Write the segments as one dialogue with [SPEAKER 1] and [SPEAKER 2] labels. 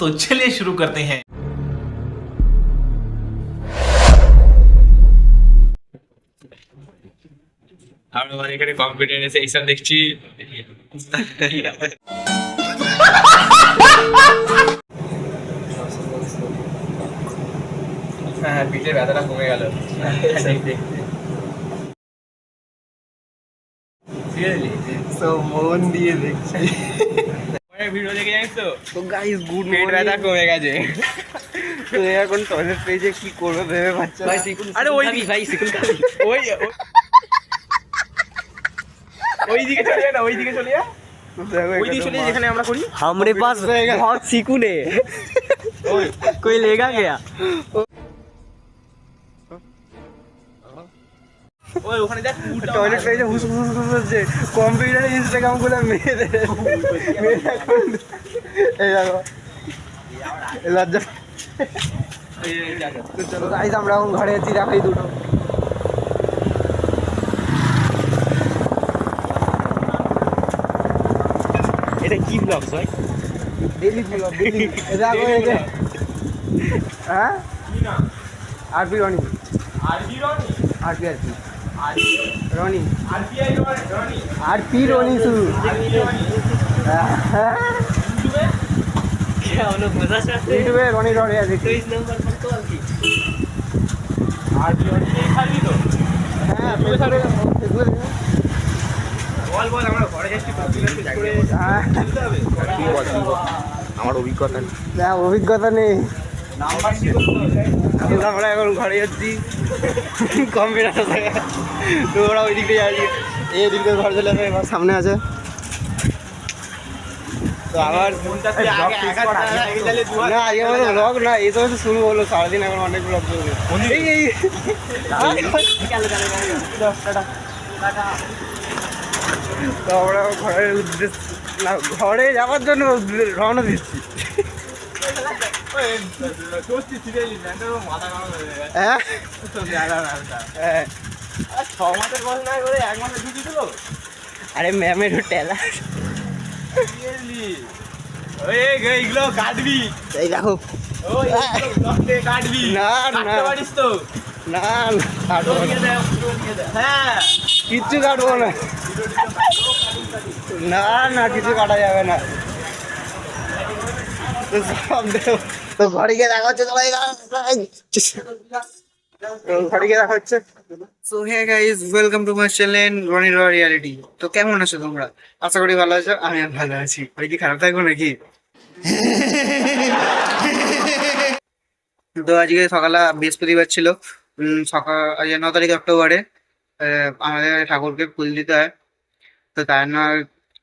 [SPEAKER 1] तो चलिए शुरू करते हैं।
[SPEAKER 2] আমরা এখানে কম্পিউটার সেকশন দেখছি। হ্যাঁ, পিঠের ব্যথাটা কমে গেল দেখতে।
[SPEAKER 3] তো মন দিয়ে দেখছি।
[SPEAKER 2] ভিডিও দেখে জানিস তো
[SPEAKER 3] তো গাইস গুড
[SPEAKER 2] পেট ব্যথা কমে গেছে।
[SPEAKER 3] তো এখন টয়লেট পেজে কি করবে ভেবে পাচ্ছি না।
[SPEAKER 2] আরে ওই ভাই সিকুল ওই ওই দিকে চলে যা না, ওই দিকে চলে যা, ওই দিকে চলে যা যেখানে আমরা করি।
[SPEAKER 3] हमरे पास बहुत सीकू ने कोई लेगा क्या?
[SPEAKER 2] ওই ওখানে দেখ
[SPEAKER 3] টয়লেট পেজে হুস হুস হুস হচ্ছে কম্পিউটারে ইনস্টাগ্রাম গুলো মেরে এই দেখো এই লজ্জা। তো চলো গাইস আমরা এখন ঘরে আছি, দেখাই দুটো।
[SPEAKER 2] এটা কি ব্লগ ভাই?
[SPEAKER 3] Daily blog daily. দেখো এই যে হ্যাঁ আরপি রনি
[SPEAKER 2] আরবি রনি
[SPEAKER 3] আরপি
[SPEAKER 2] আরবি
[SPEAKER 3] রনি
[SPEAKER 2] আরপিআই রনি
[SPEAKER 3] আরপি রনি শুধু
[SPEAKER 2] क्या हम लोग मजा चाहते हैं
[SPEAKER 3] ইউটিউবে রনি রনি আছে।
[SPEAKER 2] तो इस नंबर पर कॉल की आरबी रनी এই খাবি তো
[SPEAKER 3] হ্যাঁ ফেসবুকে
[SPEAKER 2] বল বল আমরা ঘরে যাচ্ছি কম্পিউটার করে
[SPEAKER 3] হ্যাঁ
[SPEAKER 2] দিতে হবে।
[SPEAKER 3] আমার অভিজ্ঞতা নেই। না অভিজ্ঞতা নেই।
[SPEAKER 2] নাম্বার কি করতে হবে?
[SPEAKER 3] আমরা এখন ঘরে যাচ্ছি কম্পিউটার থেকে। তো ওরা ওই দিক দিয়ে যাচ্ছি, এই দিক দিয়ে ঘর চলে যাবে, এবার সামনে আছে। তো আবার
[SPEAKER 2] আগে আগে গেলে
[SPEAKER 3] না আজকে আমাদের ব্লগ না, এই তো শুরু হলো, সারাদিন এখন অনেক ব্লগ চলবে। এই এই তো আমরা ঘরের উদ্দেশ্য না, ঘরে যাওয়ার জন্য রওনা দিচ্ছি।
[SPEAKER 2] সত্যি সিরিয়াসলি ম্যান্ডার মাথা গরম হয়ে গেছে।
[SPEAKER 3] হ্যাঁ
[SPEAKER 2] হ্যাঁ 6 মাসের বয়স না করে 1 মাসে ঢুকি দিল
[SPEAKER 3] আরে ম্যামের টেলা
[SPEAKER 2] সিরিয়াসলি। ওই এইগুলো কাটবি,
[SPEAKER 3] এই দেখো।
[SPEAKER 2] ওই ব্লগে কাটবি
[SPEAKER 3] না, না।
[SPEAKER 2] কাটতে পারিস তো?
[SPEAKER 3] না না কাটবো না,
[SPEAKER 2] হ্যাঁ
[SPEAKER 3] কিচ্ছু কাটবো না, না না কিছু কাটা যাবে না। তো সব দেবো। তো ঘরে গিয়ে দেখা হচ্ছে সবাই, ঘরে গিয়ে দেখা হচ্ছে। So hey guys, welcome to my channel Roni র রিয়ালিটি। তো কেমন আছো তোমরা? আশা করি ভালো আছো। আমি ভালো আছি। ওই কি খারাপ থাকবো নাকি? তো আজকে সকালে বৃহস্পতিবার ছিল, সকাল আজকে 9 তারিখ অক্টোবরে। আমাদের ঠাকুরকে ফুল দিতে হয়, তো তার জন্য আর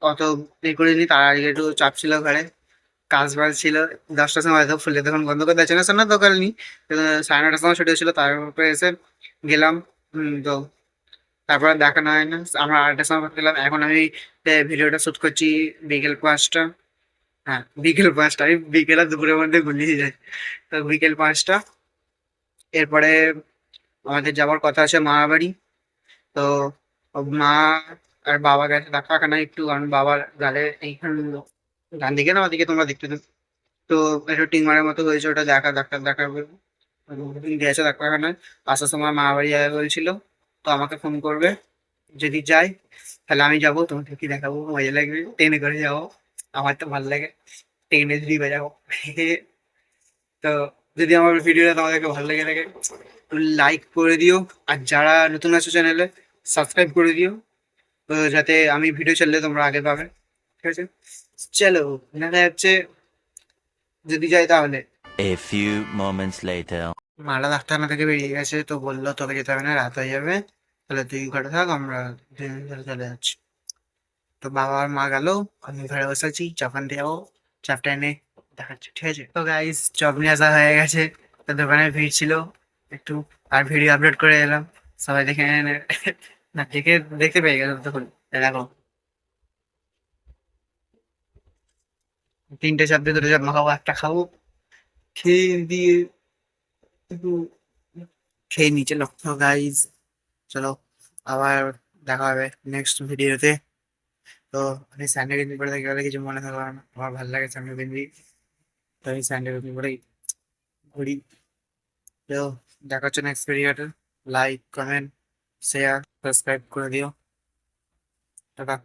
[SPEAKER 3] অত ই করিনি। তার আজকে একটু চাপ ছিল ঘরে, কাজ বাজ ছিল। 10টার সময় হয়তো ফুলের দোকান বন্ধ করে দিয়েছে, না সোনার দোকান নি, 9:30 সময় ছুটি ছিল। তারপরে এসে গেলাম। তো তারপরে দেখানো হয় না, আমরা 8টার সময় গেলাম। এখন আমি ভিডিওটা শুট করছি বিকেল 5টা। হ্যাঁ বিকেল 5টা, আমি বিকেল আর দুপুরের মধ্যে গুলিয়ে যাই। তো বিকেল 5টা, এরপরে আমাদের যাওয়ার কথা আছে মামা বাড়ি। তো মা আর বাবা গেছে ডাক্তারখানা একটু, কারণ বাবার গালে এইখানে ডান দিকে না ওদিকে তোমরা দেখতে পাচ্ছ, তো একটু টিংমারের মতো হয়েছে, ওটা ডাক্তার দেখাবে। গেছে ডাক্তারখানায়। আসার সময় মা বাড়ি যাবে বলছিল, তো আমাকে ফোন করবে। যদি যাই তাহলে আমি যাবো, তোমাকে কি দেখাবো, মজা লাগবে। ট্রেনে করে যাবো, আমার তো ভালো লাগে ট্রেনে যদি যাবো। তো যদি আমার ভিডিওটা তোমাদেরকে ভালো লেগে থাকে লাইক করে দিও, আর যারা নতুন আছো চ্যানেলে সাবস্ক্রাইব করে দিও, তো যাতে আমি ভিডিও ছাড়লে তোমরা আগে পাবে। ঠিক আছে, চলো দেখা যাচ্ছে যদি যাই তাহলে।
[SPEAKER 4] A few moments later.
[SPEAKER 3] মালা ডাক্তারখানা থেকে বেরিয়ে গেছে, তো বললো তোকে যেতে হবে না, রাত হয়ে যাবে, তাহলে তুই ঘরে থাক, আমরা চলে যাচ্ছি। তো বাবা আর মা গেল, আমি ঘরে বসে আছি, চপ আনতে যাবো, চপটা এনে দেখাচ্ছি। ঠিক আছে, তো গাইস চপ নিয়ে আসা হয়ে গেছে। তো দোকানে ভিড় ছিল একটু, আর ভিডিও আপলোড করে এলাম, সবাই দেখে না দেখে দেখতে পেয়ে গেল তখন। দেখো 3টে চপ দিয়ে 2টো চপ মাখাবো, একটা খাবো, খেয়ে দিয়ে একটু খেয়ে নিচে চলো। তো গাইস চলো, আবার দেখা হবে নেক্সট ভিডিওতে। তো আমি স্যান্ডে গেঞ্জি পরে থাকি, কিছু মনে থাকবে না, আমার ভালো লাগে স্যান্ডে গেঞ্জি। তো আমি স্যান্ডেল করেই ঘুরি। তো দেখা হচ্ছে নেক্সট ভিডিওতে। লাইক, কমেন্ট, শেয়ার, সাবস্ক্রাইব করে দিও। টাটা।